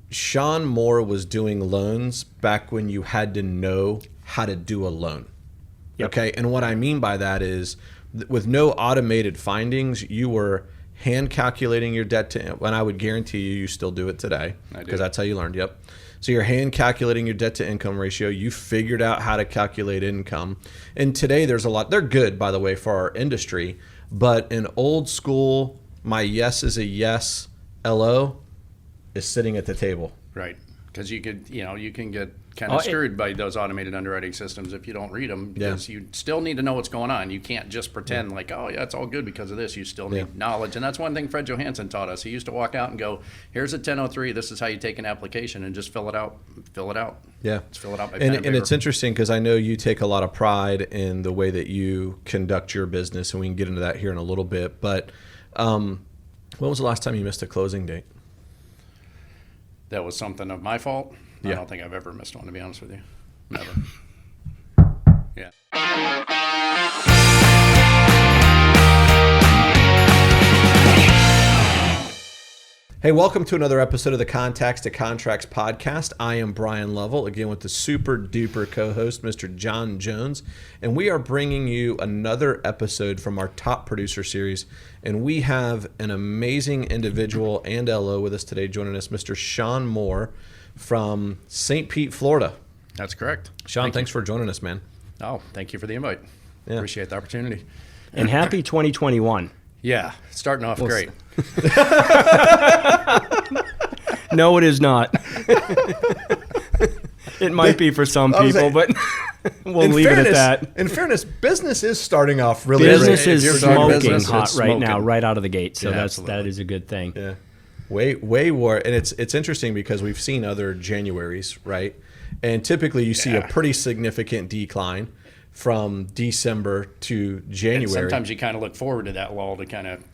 Sean Moore was doing loans back when you had to know how to do a loan. Yep. Okay. And what I mean by that is with no automated findings, you were hand calculating your debt to, and I would guarantee you still do it today because that's how you learned. Yep. So you're hand calculating your debt to income ratio. You figured out how to calculate income. And today there's a lot, they're good, by the way, for our industry, but an old school, my yes is a yes, LO is sitting at the table. Right. Because you can get kind of screwed by those automated underwriting systems if you don't read them, because you still need to know what's going on. You can't just pretend like, oh yeah, it's all good because of this. You still need knowledge. And that's one thing Fred Johansson taught us. He used to walk out and go, here's a 1003. This is how you take an application, and just fill it out. Yeah. Just fill it out by pen and paper. And it's interesting because I know you take a lot of pride in the way that you conduct your business, and we can get into that here in a little bit. But when was the last time you missed a closing date? That was something of my fault. Yeah. I don't think I've ever missed one, to be honest with you. Never. Yeah. Hey, welcome to another episode of the Contacts to Contracts podcast. I am Bryan Lovell, again with the super duper co-host, Mr. John Jones, and we are bringing you another episode from our top producer series, and we have an amazing individual and LO with us today joining us, Mr. Sean Moore from St. Pete, Florida. That's correct. Sean, thanks for joining us, man. Oh, thank you for the invite. Yeah. Appreciate the opportunity. And happy 2021. Yeah, starting off great. No, it is not. It might be for some people, but we'll leave it at that. In fairness, business is starting off really Business great. is smoking hot right now, right out of the gate. So Yeah, that is a good thing. Yeah, way more. And it's interesting because we've seen other Januaries, right? And typically you see a pretty significant decline from December to January. And sometimes you kind of look forward to that lull to kind of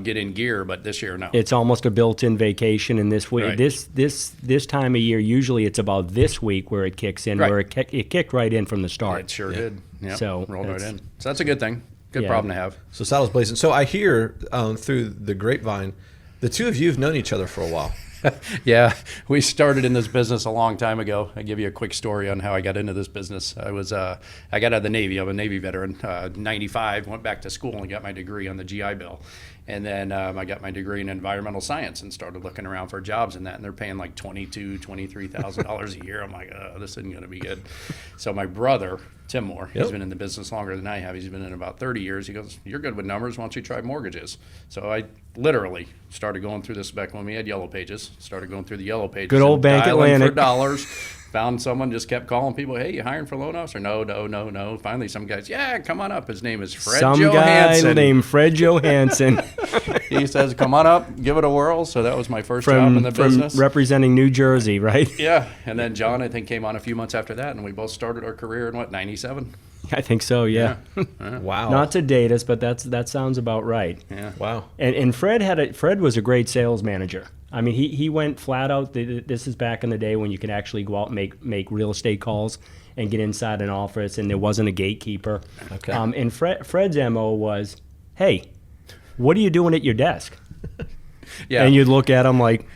get in gear, but this year no. It's almost a built-in vacation, and this week, Right. this time of year, usually it's about this week where it kicks in, Right. where it kicked right in from the start. It sure did. Yep. So rolled right in. So that's a good thing. Good Yeah. problem to have. So saddles blazing. So I hear through the grapevine, the two of you have known each other for a while. Yeah, we started in this business a long time ago. I'll give you a quick story on how I got into this business. I got out of the Navy. I'm a Navy veteran. 95, went back to school and got my degree on the GI Bill. And then I got my degree in environmental science and started looking around for jobs in that. And they're paying like $22,000, $23,000 a year. I'm like, this isn't going to be good. So my brother, Tim Moore, he's been in the business longer than I have. He's been in about 30 years. He goes, you're good with numbers. Why don't you try mortgages? So I literally started going through this back when we had yellow pages. Started going through the yellow pages. Good old Bank dialing Atlantic. for dollars. Found someone, just kept calling people, hey, you hiring for loan officer? No. Finally, some guys, yeah, come on up. His name is Fred Johansson. Some guy named Fred Johansson. He says, come on up, give it a whirl. So that was my first job in the business. Representing New Jersey, right? Yeah. And then John, I think, came on a few months after that, and we both started our career in, 97? I think so, yeah. Wow. Not to date us, but that sounds about right. Yeah. Wow. And Fred was a great sales manager. I mean, he went flat out. This is back in the day when you could actually go out and make real estate calls and get inside an office, and there wasn't a gatekeeper. Okay. And Fred's MO was, hey, what are you doing at your desk? Yeah. And you'd look at him like,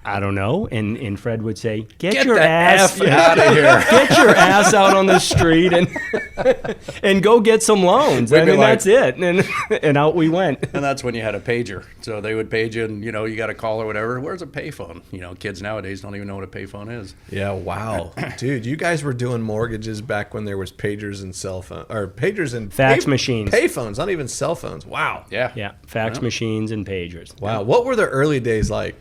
I don't know. And Fred would say, get your the ass F out of here. Get your ass out on the street and go get some loans. We'd I be mean, like- that's it. And out we went. And that's when you had a pager. So they would page you and, you got a call or whatever. Where's a payphone? Kids nowadays don't even know what a payphone is. Yeah, wow. Dude, you guys were doing mortgages back when there was pagers and cell phone or pagers and Fax machines. Payphones, not even cell phones. Wow. Yeah. Fax machines and pagers. Wow. What were the early days like?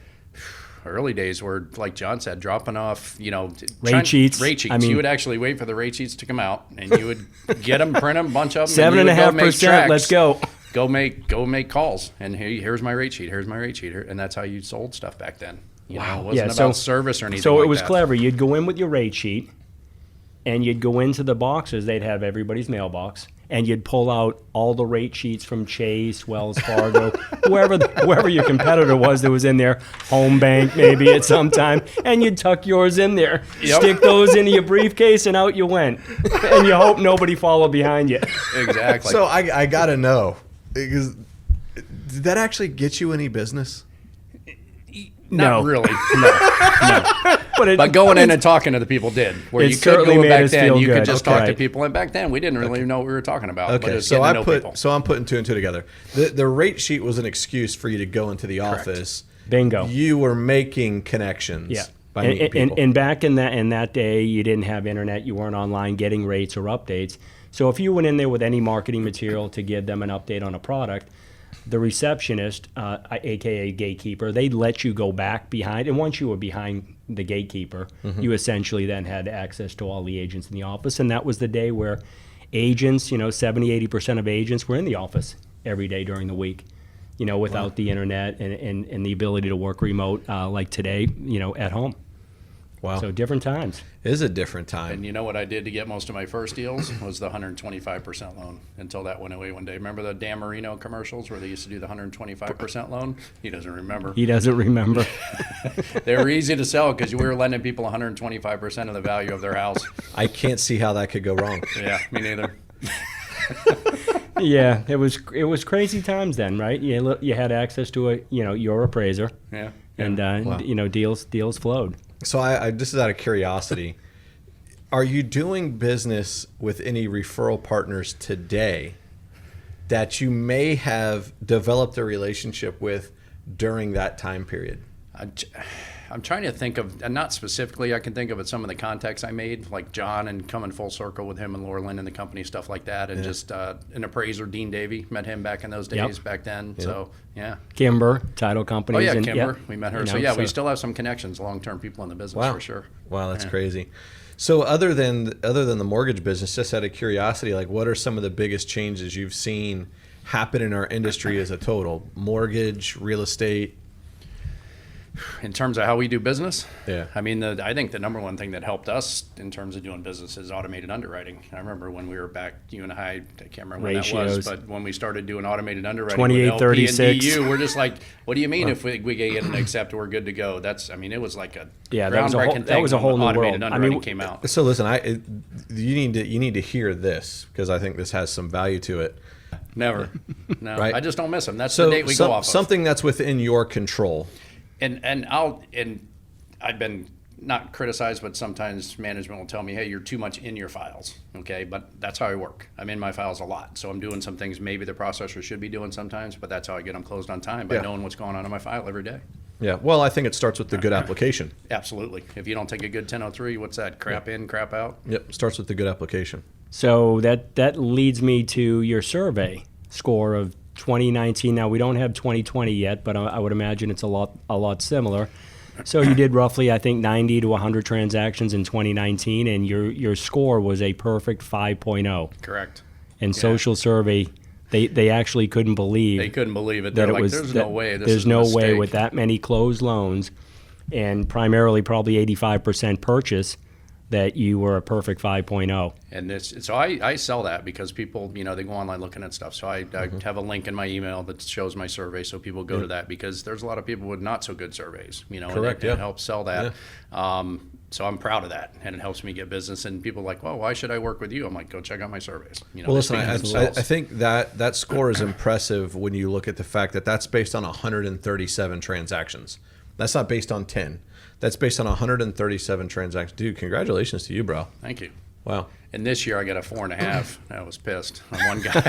Early days were, like John said, dropping off, Rate sheets. Rate sheets. I mean- You would actually wait for the rate sheets to come out, and you would get them, print them, bunch of them. 7.5%. Let's go. Go make calls, and here's my rate sheet. Here's my rate sheet, and that's how you sold stuff back then. It wasn't about service or anything. So like it was that. clever. You'd go in with your rate sheet, and you'd go into the boxes. They'd have everybody's mailbox, and you'd pull out all the rate sheets from Chase, Wells Fargo, whoever your competitor was that was in there, Home Bank maybe at some time, and you'd tuck yours in there, stick those into your briefcase, and out you went. And you hope nobody followed behind you. Exactly. So I got to know, because did that actually get you any business? Not No. really. No. But going in and talking to the people did. Where It you could certainly go made back us then, feel you good. could just talk to Okay. people. And back then, we didn't really know what we were talking about. But Okay, it was so getting to know people. I'm putting two and two together. The rate sheet was an excuse for you to go into the office. Bingo. You were making connections. Yeah. By meeting people. And back in that day, you didn't have internet. You weren't online getting rates or updates. So if you went in there with any marketing material to give them an update on a product, the receptionist, aka gatekeeper, they'd let you go back behind. And once you were behind the gatekeeper, you essentially then had access to all the agents in the office. And that was the day where agents, 70-80% of agents were in the office every day during the week. Without the internet and the ability to work remote like today, at home. Wow. So different times. It is a different time. And you know what I did to get most of my first deals was the 125% loan until that went away one day. Remember the Dan Marino commercials where they used to do the 125% loan? He doesn't remember. He doesn't remember. They were easy to sell because we were lending people 125% of the value of their house. I can't see how that could go wrong. Yeah, me neither. Yeah, it was crazy times then, right? You had access to your appraiser, Yeah. and deals flowed. So I this is out of curiosity. Are you doing business with any referral partners today that you may have developed a relationship with during that time period? I'm trying to think of, and not specifically, I can think of some of the contacts I made, like John, and coming full circle with him and Laura Lynn and the company, stuff like that. And just an appraiser, Dean Davey, met him back in those days, back then. Yep. So, yeah. Kimber, title companies. Oh, yeah, and, Kimber. We met her. So we still have some connections, long-term people in the business for sure. Wow, that's crazy. So other than the mortgage business, just out of curiosity, like what are some of the biggest changes you've seen happen in our industry as a total? Mortgage, real estate? In terms of how we do business, Yeah. I mean, I think the number one thing that helped us in terms of doing business is automated underwriting. I remember when we were back, you and I can't remember when that was, but when we started doing automated underwriting, 2836, we're just like, what do you mean if we get an accept, we're good to go? It was like a groundbreaking thing. That was a whole new automated world. underwriting came out. So listen, you need to hear this because I think this has some value to it. Never, no, Right? I just don't miss them. That's the date we go off of. Something that's within your control. And I've been not criticized, but sometimes management will tell me, hey, you're too much in your files, okay? But that's how I work. I'm in my files a lot, so I'm doing some things maybe the processor should be doing sometimes, but that's how I get them closed on time, by knowing what's going on in my file every day. Yeah, well, I think it starts with the good application. Absolutely. If you don't take a good 1003, what's that, crap in, crap out? Yep, starts with the good application. So that leads me to your survey score of 2019. Now we don't have 2020 yet, but I would imagine it's a lot similar. So you did roughly, I think, 90 to 100 transactions in 2019, and your score was a perfect 5.0. Correct. And Social Survey, they actually couldn't believe. They couldn't believe it. They're like, there's no way. There's no way with that many closed loans, and primarily probably 85% purchase, that you were a perfect 5.0. And so I sell that because people, they go online looking at stuff. So I have a link in my email that shows my survey, so people go to that because there's a lot of people with not so good surveys, Correct, and it helps sell that. Yeah. So I'm proud of that, and it helps me get business. And people are like, well, why should I work with you? I'm like, go check out my surveys. Well, listen, I think that score is impressive when you look at the fact that that's based on 137 transactions. That's not based on 10. That's based on 137 transactions. Dude, congratulations to you, bro. Thank you. Wow. And this year I got a 4.5. I was pissed on one guy.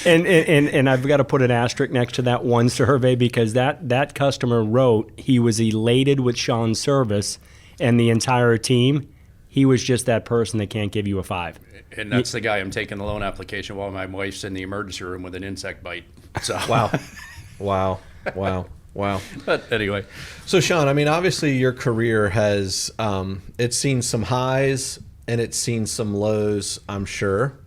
and I've got to put an asterisk next to that one survey because that customer wrote he was elated with Sean's service and the entire team. He was just that person that can't give you a 5. And that's the guy I'm taking the loan application while my wife's in the emergency room with an insect bite. So Wow. But anyway. So, Sean, I mean, obviously your career has, it's seen some highs and it's seen some lows, I'm sure.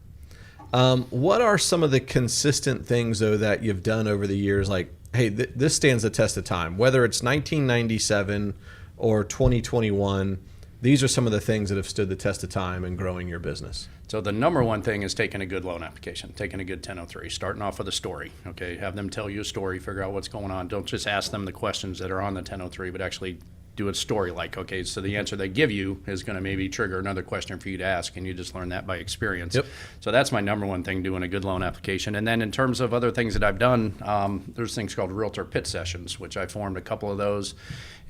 What are some of the consistent things, though, that you've done over the years? Like, hey, this stands the test of time. Whether it's 1997 or 2021, these are some of the things that have stood the test of time in growing your business. So the number one thing is taking a good loan application, taking a good 1003, starting off with a story, okay? Have them tell you a story, figure out what's going on. Don't just ask them the questions that are on the 1003, but actually do a story like, okay, so the answer they give you is going to maybe trigger another question for you to ask, and you just learn that by experience. Yep. So that's my number one thing, doing a good loan application. And then in terms of other things that I've done, there's things called Realtor Pit Sessions, which I formed a couple of those,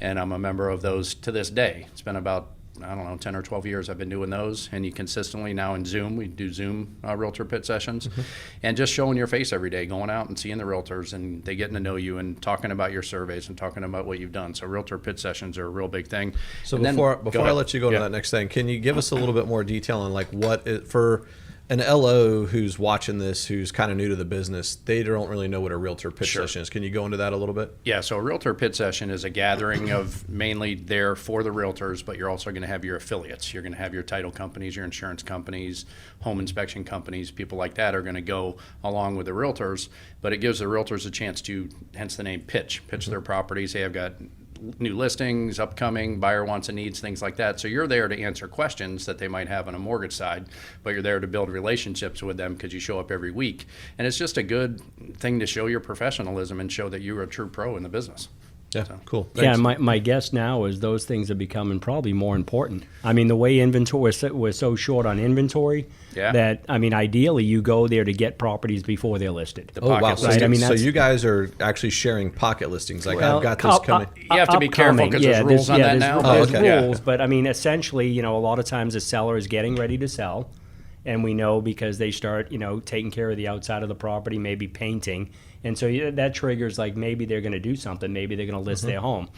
and I'm a member of those to this day. It's been about, I don't know, 10 or 12 years I've been doing those, and you consistently now in Zoom, we do Zoom Realtor Pit Sessions, and just showing your face every day, going out and seeing the realtors, and they getting to know you and talking about your surveys and talking about what you've done. So Realtor Pit Sessions are a real big thing. So and before I let you go to that next thing, can you give us a little bit more detail on like what for an LO who's watching this, who's kind of new to the business, they don't really know what a Realtor Pit Session is. Can you go into that a little bit? Yeah, so a Realtor Pit Session is a gathering of mainly there for the realtors, but you're also going to have your affiliates. You're going to have your title companies, your insurance companies, home inspection companies, people like that are going to go along with the realtors, but it gives the realtors a chance to, hence the name pitch their properties. Hey, I've got new listings, upcoming, buyer wants and needs, things like that. So you're there to answer questions that they might have on a mortgage side, but you're there to build relationships with them because you show up every week. And it's just a good thing to show your professionalism and show that you're a true pro in the business. Yeah, cool. Yeah, Thanks. my guess now is those things are becoming probably more important. I mean, the way inventory we're so short on inventory that, I mean, ideally you go there to get properties before they're listed. Oh, wow. Right? So, I mean, so you guys are actually sharing pocket listings. Like, well, I've got this coming. You have to be careful because there's rules on that now. There's okay. rules, but I mean, essentially, you know, a lot of times the seller is getting ready to sell, and we know because they start, you know, taking care of the outside of the property, maybe painting. And so that triggers like maybe they're going to do something. Maybe they're going to list their home.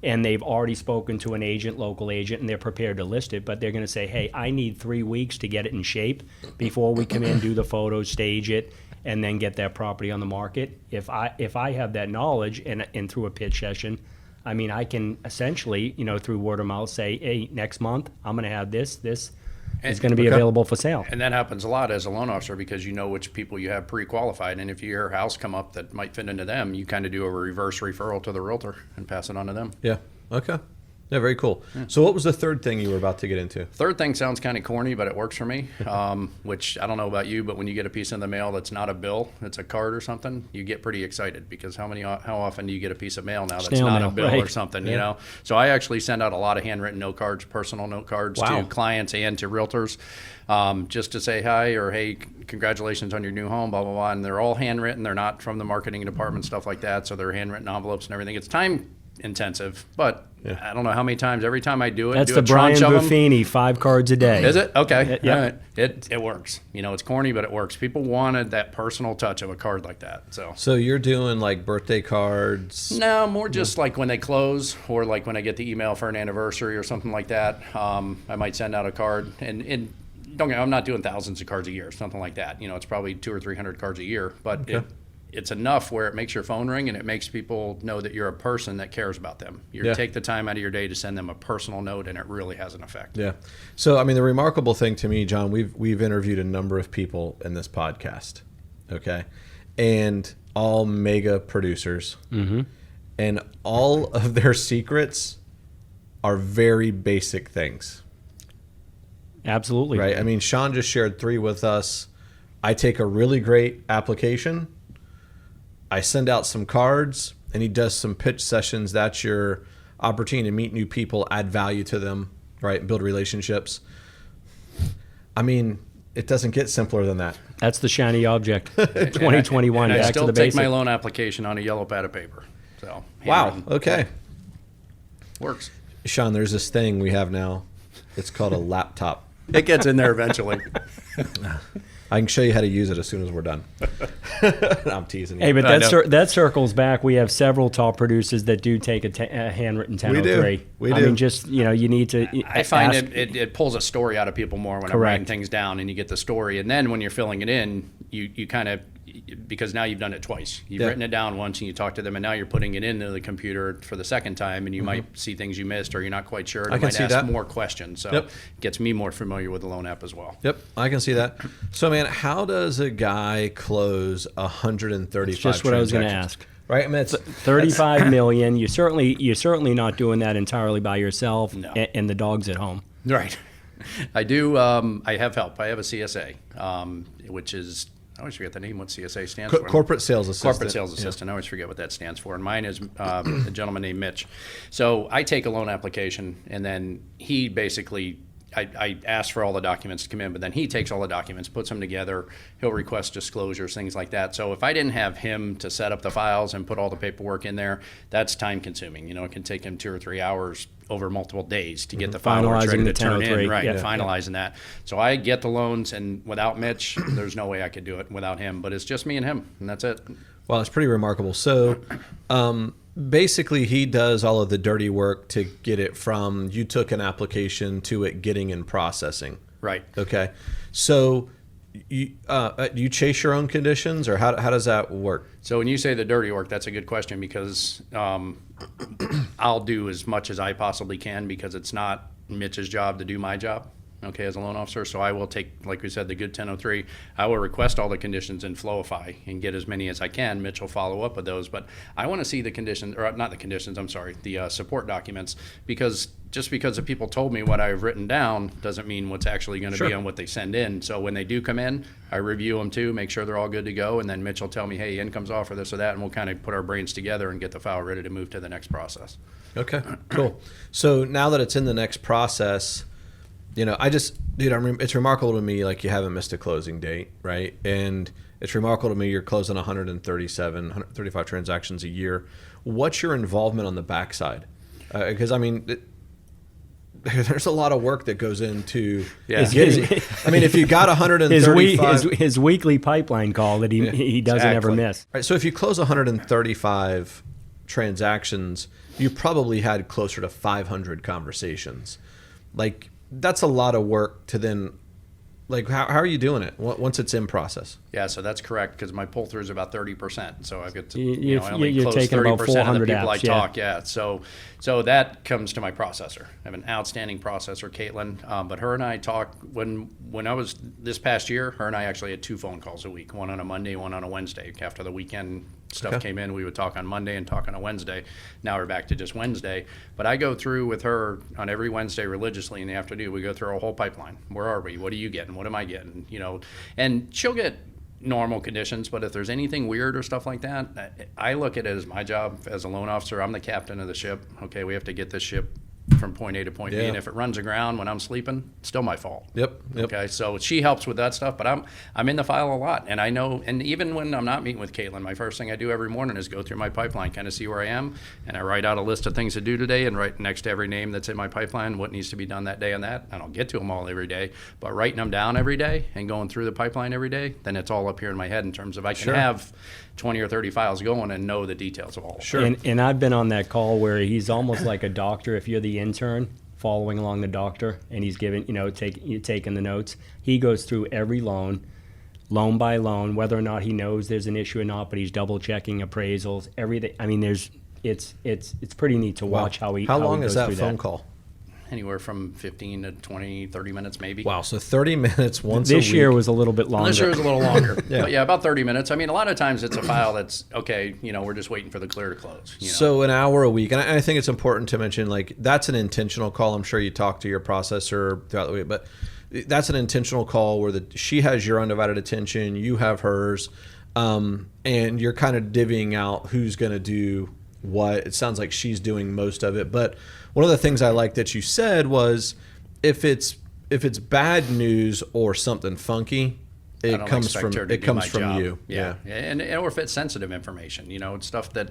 And they've already spoken to an agent, local agent, and they're prepared to list it. But they're going to say, hey, I need 3 weeks to get it in shape before we come in, do the photos, stage it, and then get that property on the market. If I have that knowledge and through a pitch session, I mean, I can essentially, you know, through word of mouth say, hey, next month I'm going to have this is going to be available for sale. And that happens a lot as a loan officer because you know which people you have pre-qualified. And if you hear a house come up that might fit into them, you kind of do a reverse referral to the realtor and pass it on to them. Yeah. Okay. Yeah, very cool. So what was the third thing you were about to get into? Third thing sounds kind of corny, but it works for me, which I don't know about you, but when you get a piece in the mail that's not a bill, it's a card or something, you get pretty excited because how often do you get a piece of mail now that's Snail not mail, a bill right. or something, you know? So I actually send out a lot of handwritten note cards, personal note cards Wow. to clients and to realtors just to say hi or hey, congratulations on your new home, blah, blah, blah. And they're all handwritten. They're not from the marketing department, stuff like that. So they're handwritten envelopes and everything. It's time intensive, but I don't know how many times. Every time I do it, That's do the a Brian tranche of 'em. Buffini 5 cards a day. Is it? Okay. Yeah. All right. It works. You know, it's corny, but it works. People wanted that personal touch of a card like that. So you're doing like birthday cards? No, more just like when they close or like when I get the email for an anniversary or something like that. I might send out a card and don't get, I'm not doing thousands of cards a year, something like that. You know, it's probably 200 or 300 cards a year, but it's enough where it makes your phone ring and it makes people know that you're a person that cares about them. You take the time out of your day to send them a personal note, and it really has an effect. Yeah. So, I mean, the remarkable thing to me, John, we've interviewed a number of people in this podcast, okay, and all mega producers, and all of their secrets are very basic things. Absolutely. Right. I mean, Sean just shared 3 with us. I take a really great application. I send out some cards, and he does some pitch sessions. That's your opportunity to meet new people, add value to them, right? Build relationships. I mean, it doesn't get simpler than that. That's the shiny object. 2021. And I back still to the take basics. my loan application on a yellow pad of paper. So Wow. handwritten. Okay. Works. Sean, there's this thing we have now. It's called a laptop. It gets in there eventually. I can show you how to use it as soon as we're done. I'm teasing you. Hey, but I that circles back. We have several top producers that do take a handwritten 1003. We I do. mean, just, you know, you need to I find ask, it pulls a story out of people more when I'm Correct. writing things down and you get the story. And then when you're filling it in, you kind of, because now you've done it twice. You've written it down once and you talk to them, and now you're putting it into the computer for the second time, and you might see things you missed or you're not quite sure. And I you can might see ask that. more questions. So it gets me more familiar with the loan app as well. Yep, I can see that. So, man, how does a guy close 135 That's just what I was going to transactions? ask. Right? I mean, it's 35 million. You're certainly not doing that entirely by yourself, No. and the dog's at home. Right. I do. I have help. I have a CSA, which is I always forget the name, what CSA stands for. Corporate sales assistant. Corporate sales assistant. I always forget what that stands for. And mine is a gentleman named Mitch. So I take a loan application, and then he basically, I ask for all the documents to come in, but then he takes all the documents, puts them together. He'll request disclosures, things like that. So if I didn't have him to set up the files and put all the paperwork in there, that's time consuming. It can take him 2 or 3 hours over multiple days to get the file ready to turn in, right? Finalizing that. So I get the loans, and without Mitch, there's no way I could do it without him. But it's just me and him, and that's it. Well, it's pretty remarkable. So basically, he does all of the dirty work to get it from you took an application to it getting in processing. Right. Okay. So you chase your own conditions, or how does that work? So when you say the dirty work, that's a good question, because I'll do as much as I possibly can, because it's not Mitch's job to do my job, okay, as a loan officer. So I will take, like we said, the good 1003. I will request all the conditions in Flowify and get as many as I can. Mitch will follow up with those. But I want to see the conditions, or not the conditions, I'm sorry, the support documents, because just because the people told me what I've written down doesn't mean what's actually going to be on what they send in. So when they do come in, I review them too, make sure they're all good to go, and then Mitch will tell me, hey, income's off or this or that, and we'll kind of put our brains together and get the file ready to move to the next process. Okay, cool. So now that it's in the next process, it's remarkable to me, like, you haven't missed a closing date, right? And it's remarkable to me you're closing 135 transactions a year. What's your involvement on the backside? Because there's a lot of work that goes into getting. If you got 135, his weekly pipeline call that he doesn't ever miss. Right. So if you close 135 transactions, you probably had closer to 500 conversations. Like, that's a lot of work to then. Like, how are you doing it once it's in process? Yeah, so that's correct, because my pull through is about 30%. So I get to, I only close 30% of the people I talk. Yeah, so that comes to my processor. I have an outstanding processor, Caitlin. But her and I talk when I was this past year. Her and I actually had 2 phone calls a week, one on a Monday, one on a Wednesday. After the weekend stuff came in, we would talk on Monday and talk on a Wednesday. Now we're back to just Wednesday. But I go through with her on every Wednesday religiously in the afternoon. We go through our whole pipeline. Where are we? What are you getting? What am I getting? And she'll get normal conditions, but if there's anything weird or stuff like that, I look at it as my job as a loan officer. I'm the captain of the ship. Okay, we have to get this ship from point A to point B, and if it runs aground when I'm sleeping, it's still my fault. Yep. Okay, so she helps with that stuff, but I'm in the file a lot, and I know, and even when I'm not meeting with Caitlin, my first thing I do every morning is go through my pipeline, kind of see where I am, and I write out a list of things to do today, and write next to every name that's in my pipeline what needs to be done that day on that. I don't get to them all every day, but writing them down every day and going through the pipeline every day, then it's all up here in my head in terms of I can have 20 or 30 files going and know the details of all. And I've been on that call where he's almost like a doctor. If you're the intern following along the doctor and he's giving, taking the notes, he goes through every loan by loan, whether or not he knows there's an issue or not, but he's double checking appraisals, everything. It's pretty neat to watch how he. How long is that through phone call? Anywhere from 15 to 20, 30 minutes maybe. Wow, so 30 minutes once a week. This year was a little bit longer. This year was a little longer. But yeah, about 30 minutes. A lot of times it's a file that's, okay, we're just waiting for the clear to close. So an hour a week. And I think it's important to mention, like, that's an intentional call. I'm sure you talk to your processor throughout the week, but that's an intentional call where she has your undivided attention, you have hers, and you're kind of divvying out who's going to do what. It sounds like she's doing most of it, but one of the things I like that you said was if it's bad news or something funky, it comes from you. Yeah. And or if it's sensitive information, it's stuff that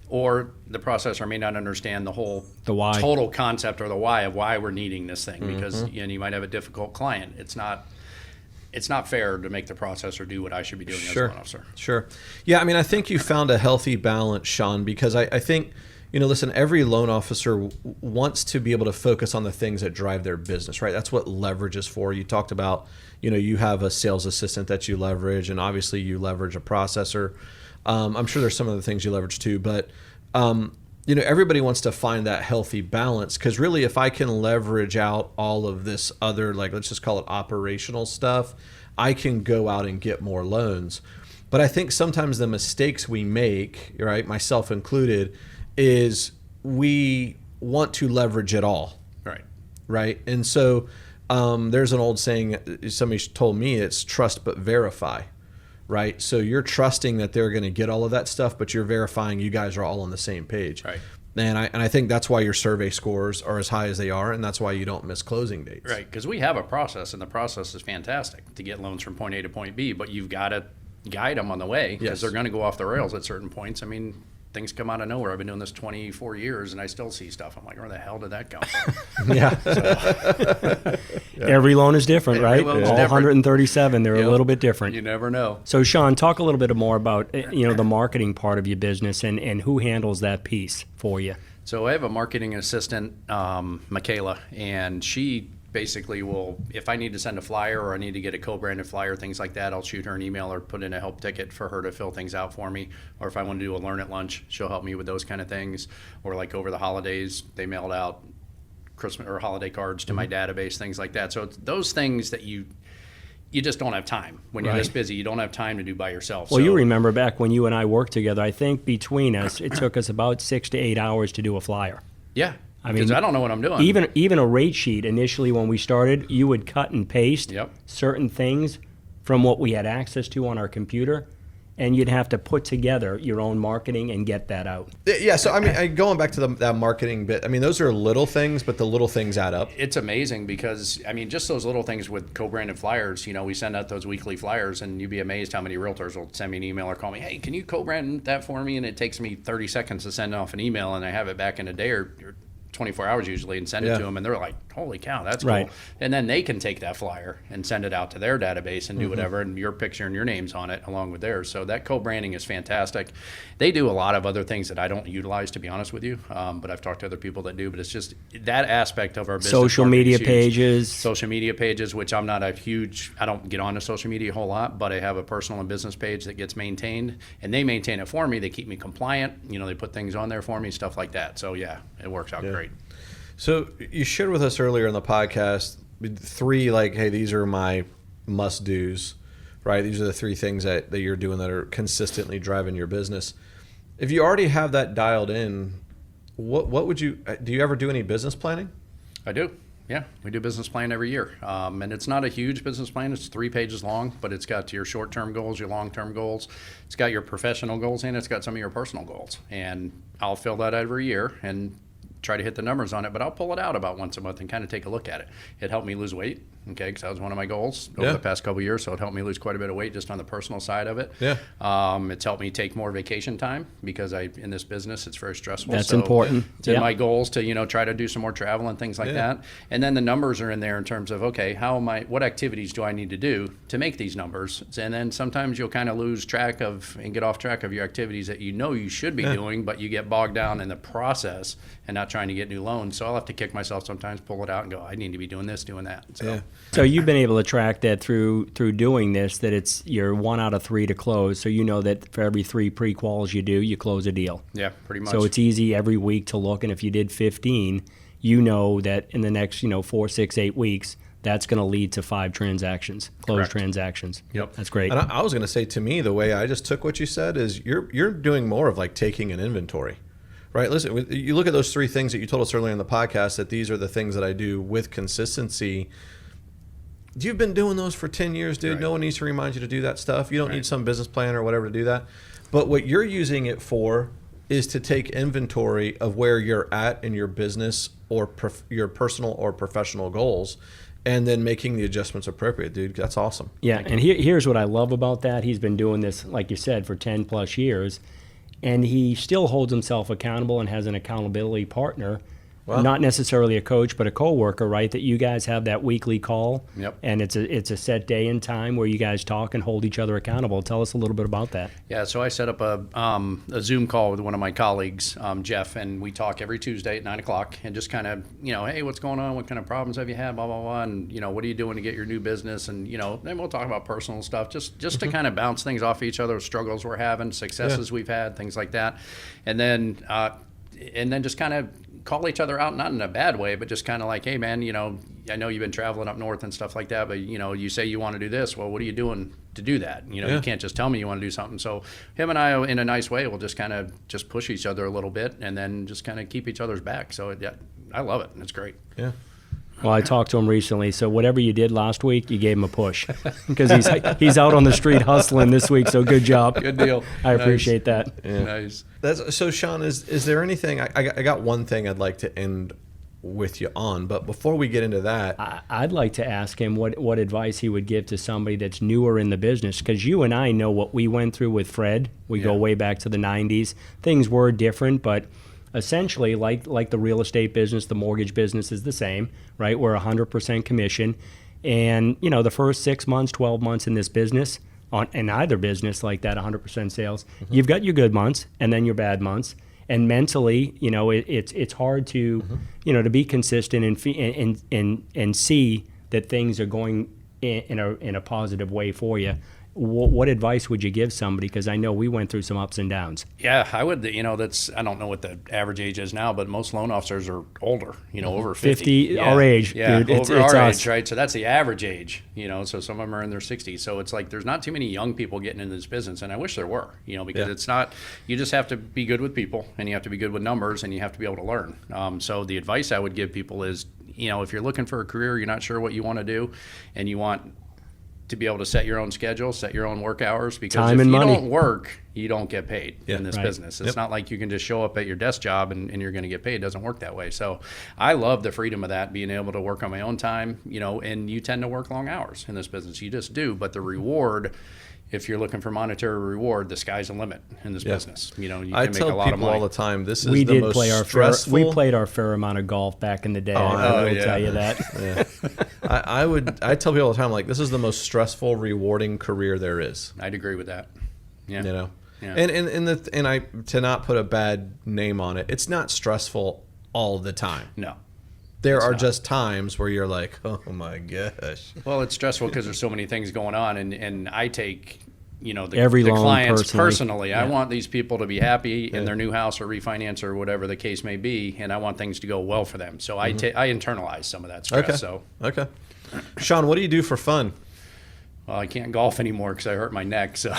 or the processor may not understand the total concept or the why of why we're needing this thing, because you might have a difficult client. It's not fair to make the processor do what I should be doing as a loan officer. Sure. Yeah, I think you found a healthy balance, Sean, because I think, listen, every loan officer wants to be able to focus on the things that drive their business, right? That's what leverage is for. You talked about, you have a sales assistant that you leverage, and obviously you leverage a processor. I'm sure there's some other things you leverage too, but everybody wants to find that healthy balance, because really, if I can leverage out all of this other, like, let's just call it operational stuff, I can go out and get more loans. But I think sometimes the mistakes we make, right, myself included, is we want to leverage it all. Right. And so there's an old saying, somebody told me, it's trust but verify. right? So you're trusting that they're going to get all of that stuff, but you're verifying you guys are all on the same page. Right. And I think that's why your survey scores are as high as they are, and that's why you don't miss closing dates. Right, because we have a process, and the process is fantastic to get loans from point A to point B, but you've got to guide them on the way because they're going to go off the rails at certain points. I mean, things come out of nowhere. I've been doing this 24 years, and I still see stuff. I'm like, where the hell did that come from? Yeah. Every loan is different, right? All different. 137, they're a little bit different. You never know. So, Sean, talk a little bit more about the marketing part of your business and who handles that piece for you. So I have a marketing assistant, Michaela, and she basically will, if I need to send a flyer or I need to get a co-branded flyer, things like that, I'll shoot her an email or put in a help ticket for her to fill things out for me. Or if I want to do a learn at lunch, she'll help me with those kind of things. Or like over the holidays, they mailed out Christmas or holiday cards to my database, things like that. So it's those things that you just don't have time. When you're this busy, you don't have time to do by yourself. Well, you remember back when you and I worked together, I think between us, it took us about 6 to 8 hours to do a flyer. Yeah. I mean, because I don't know what I'm doing. Even a rate sheet initially when we started, you would cut and paste certain things from what we had access to on our computer, and you'd have to put together your own marketing and get that out. Yeah, so I mean, going back to that marketing bit, I mean, those are little things, but the little things add up. It's amazing because, I mean, just those little things with co-branded flyers, we send out those weekly flyers, and you'd be amazed how many realtors will send me an email or call me, hey, can you co-brand that for me? And it takes me 30 seconds to send off an email, and I have it back in a day or 24 hours usually and send it to them, and they're like, holy cow, that's cool. And then they can take that flyer and send it out to their database and do whatever, and your picture and your name's on it along with theirs. So that co-branding is fantastic. They do a lot of other things that I don't utilize, to be honest with you, but I've talked to other people that do, but it's just that aspect of our business. Social media pages, which I'm not I don't get onto social media a whole lot, but I have a personal and business page that gets maintained, and they maintain it for me. They keep me compliant. They put things on there for me, stuff like that. So yeah, it works out great. So you shared with us earlier in the podcast 3, like, hey, these are my must-dos, right? These are the 3 things that you're doing that are consistently driving your business. If you already have that dialed in, what would do you ever do any business planning? I do. Yeah, we do business plan every year. And it's not a huge business plan. It's 3 pages long, but it's got your short-term goals, your long-term goals. It's got your professional goals, and it's got some of your personal goals. And I'll fill that every year and try to hit the numbers on it, but I'll pull it out about once a month and kind of take a look at it. It helped me lose weight, because that was one of my goals over the past couple of years, so it helped me lose quite a bit of weight just on the personal side of it. It's helped me take more vacation time because in this business, it's very stressful. That's important. It's in my goals to, try to do some more travel and things like that. And then the numbers are in there in terms of, okay, what activities do I need to do to make these numbers? And then sometimes you'll kind of lose track of and get off track of your activities that you should be doing, but you get bogged down in the process and not trying to get new loans. So I'll have to kick myself sometimes, pull it out and go, I need to be doing this, doing that. So you've been able to track that through doing this, that it's you're 1 out of 3 to close. So you know that for every 3 pre-quals you do, you close a deal. Yeah, pretty much. So it's easy every week to look. And if you did 15, you know that in the next 4, 6, 8 weeks, that's going to lead to 5 transactions, closed transactions. Yep. That's great. And I was going to say, to me, the way I just took what you said is you're doing more of like taking an inventory. Right. Listen, you look at those 3 things that you told us earlier in the podcast, that these are the things that I do with consistency. You've been doing those for 10 years, dude. Right. No one needs to remind you to do that stuff. You don't need some business plan or whatever to do that. But what you're using it for is to take inventory of where you're at in your business or your personal or professional goals, and then making the adjustments appropriate, dude. That's awesome. Yeah, and here's what I love about that. He's been doing this, like you said, for 10 plus years. And he still holds himself accountable and has an accountability partner, not necessarily a coach, but a coworker, right? That you guys have that weekly call, and it's a set day and time where you guys talk and hold each other accountable. Tell us a little bit about that. Yeah, so I set up a Zoom call with one of my colleagues, Jeff, and we talk every Tuesday at 9 o'clock and just kind of, hey, what's going on? What kind of problems have you had? Blah, blah, blah. And, what are you doing to get your new business? And, then we'll talk about personal stuff, just to kind of bounce things off each other, struggles we're having, successes we've had, things like that. And then just kind of call each other out, not in a bad way, but just kind of like, hey, man, I know you've been traveling up north and stuff like that, but, you say you want to do this. Well, what are you doing to do that? You can't just tell me you want to do something. So him and I, in a nice way, will just kind of just push each other a little bit and then just kind of keep each other's back. So, I love it. And it's great. Yeah. Well, I talked to him recently, so whatever you did last week, you gave him a push because he's out on the street hustling this week. So good job. Good deal. I appreciate that. Yeah. Nice. So Sean, is there anything? I got one thing I'd like to end with you on, but before we get into that, I'd like to ask him what advice he would give to somebody that's newer in the business, because you and I know what we went through with Fred. We go way back to the 90s. Things were different, but essentially, like the real estate business, the mortgage business is the same, right? We're 100% commission. And, the first 6 months, 12 months in this business, in either business like that, 100% sales, you've got your good months and then your bad months. And mentally, it's hard to, to be consistent and see that things are going in a positive way for you. What advice would you give somebody? Because I know we went through some ups and downs. Yeah, I would. I don't know what the average age is now, but most loan officers are older. Over 50. Our age. Yeah, dude, over it's our us. age, right? So that's the average age. So some of them are in their 60s. So it's like there's not too many young people getting into this business, and I wish there were. Because it's not. You just have to be good with people, and you have to be good with numbers, and you have to be able to learn. So the advice I would give people is, if you're looking for a career, you're not sure what you want to do, and you want to be able to set your own schedule, set your own work hours, because Time if and you money. don't work, you don't get paid in this Right. business. It's not like you can just show up at your desk job and you're going to get paid. It doesn't work that way. So I love the freedom of that, being able to work on my own time, and you tend to work long hours in this business. You just do. But the reward, if you're looking for monetary reward, the sky's the limit in this business. You can I make tell a lot of people money. all the time, this is We the did most play our stressful. we played our fair amount of golf back in the day. I will tell you that. I tell people all the time, like, this is the most stressful, rewarding career there is. I'd agree with that. Yeah. Yeah. Yeah. And I, to not put a bad name on it, it's not stressful all the time. No. There are just times where you're like, oh my gosh. Well, it's stressful because there's so many things going on, and I take Every the loan clients personally. I want these people to be happy in their new house or refinance or whatever the case may be, and I want things to go well for them. So I internalize some of that stress. Okay. Sean, what do you do for fun? Well, I can't golf anymore because I hurt my neck. So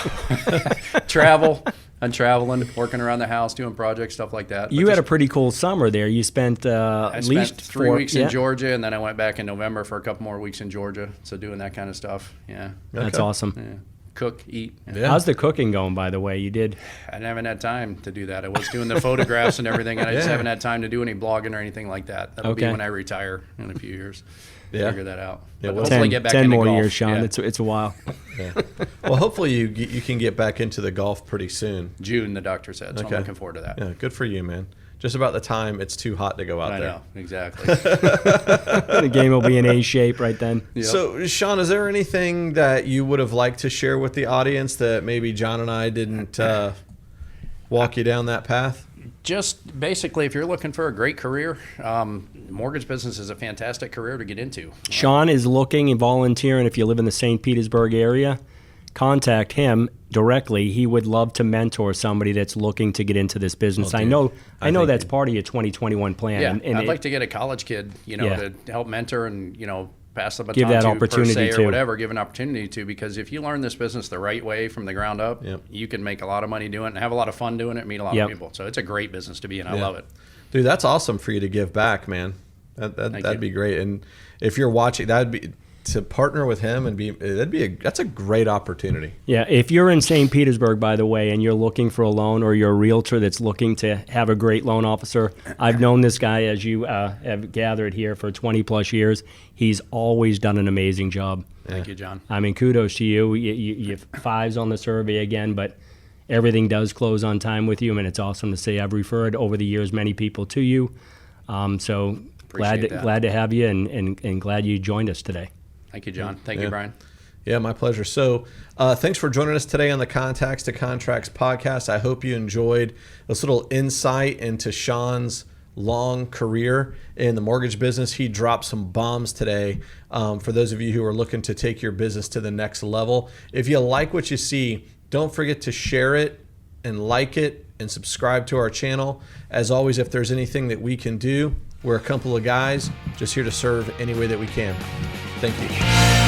travel. I'm traveling, working around the house, doing projects, stuff like that. You had a pretty cool summer there. You spent I at spent least 3 weeks in Georgia, and then I went back in November for a couple more weeks in Georgia. So doing that kind of stuff. Yeah. That's Okay. awesome. Yeah. Cook, eat. Yeah. How's the cooking going, by the way? You did. I haven't had time to do that. I was doing the photographs and everything, and I just haven't had time to do any blogging or anything like that. That'll be when I retire in a few years. Figure that out. Yeah, But well, hopefully get back 10 into more golf. years, Sean. Yeah. It's a while. Yeah. Well, hopefully you can get back into the golf pretty soon. June, the doctor said. So Okay. I'm looking forward to that. Yeah, good for you, man. Just about the time it's too hot to go out I there. know, exactly. The game will be in A shape right then. Yep. So, Sean, is there anything that you would have liked to share with the audience that maybe John and I didn't walk you down that path? Just basically, if you're looking for a great career, mortgage business is a fantastic career to get into. Sean is looking and volunteering. If you live in the St. Petersburg area, contact him directly. He would love to mentor somebody that's looking to get into this business. Well, I dude, know I think that's part of your 2021 plan. Yeah, and I'd like to get a college kid, to help mentor and, pass the baton Give that to, opportunity per se, to. or whatever, give an opportunity to, because if you learn this business the right way from the ground up, Yep. you can make a lot of money doing it and have a lot of fun doing it, meet a lot of people. So it's a great business to be in. I love it. Dude, that's awesome for you to give back, man. That'd be great. And if you're watching, that'd be to partner with him and that's a great opportunity. Yeah, if you're in St. Petersburg, by the way, and you're looking for a loan, or you're a realtor that's looking to have a great loan officer, I've known this guy, as you have gathered here, for 20 plus years. He's always done an amazing job. Thank you, John. I mean, kudos to you. You have 5s on the survey again, but everything does close on time with you, and it's awesome to see. I've referred over the years many people to you. So glad to have you, and glad you joined us today. Thank you, John. Thank you, Brian. Yeah, my pleasure. So thanks for joining us today on the Contacts to Contracts podcast. I hope you enjoyed this little insight into Sean's long career in the mortgage business. He dropped some bombs today for those of you who are looking to take your business to the next level. If you like what you see, don't forget to share it and like it and subscribe to our channel. As always, if there's anything that we can do, we're a couple of guys just here to serve any way that we can. Thank you.